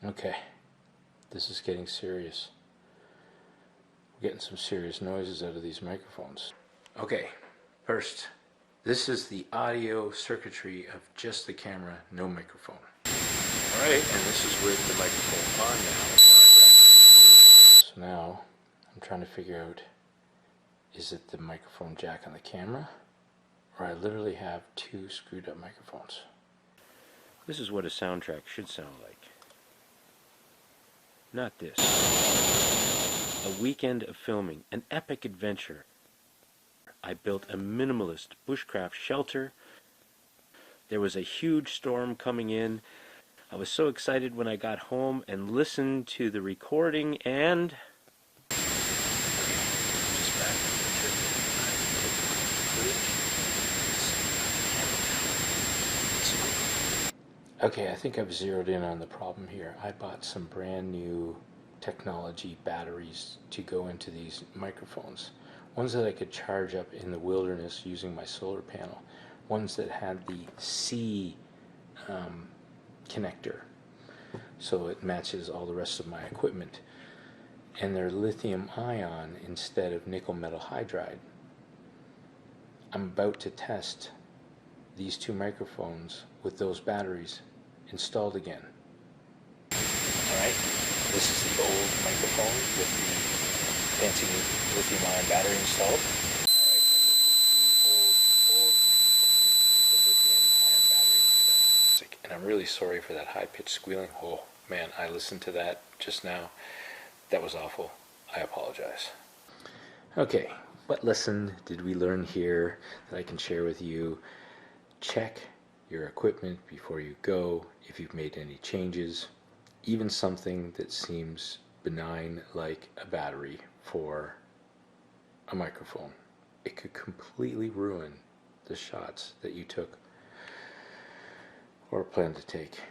Okay, this is getting serious. We're getting some serious noises out of these microphones. Okay, first, this is the audio circuitry of just the camera, no microphone. Alright, and this is with the microphone on now. So now, I'm trying to figure out, is it the microphone jack on the camera? Or I literally have two screwed up microphones. This is what a soundtrack should sound like. Not this. A weekend of filming, an epic adventure. I built a minimalist bushcraft shelter. There was a huge storm coming in. I was so excited when I got home and listened to the recording and... Just back to the trip. Okay, I think I've zeroed in on the problem here. I bought some brand new technology batteries to go into these microphones. Ones that I could charge up in the wilderness using my solar panel. Ones that had the C connector, so it matches all the rest of my equipment. And they're lithium ion instead of nickel metal hydride. I'm about to test these two microphones with those batteries installed again. Alright, this is the old microphone with the fancy lithium ion battery installed. Alright, and this is the old microphone with the lithium ion battery installed. And I'm really sorry for that high-pitched squealing. Oh man, I listened to that just now. That was awful. I apologize. Okay, what lesson did we learn here that I can share with you? Check your equipment before you go if you've made any changes. Even something that seems benign like a battery for a microphone. It could completely ruin the shots that you took or plan to take.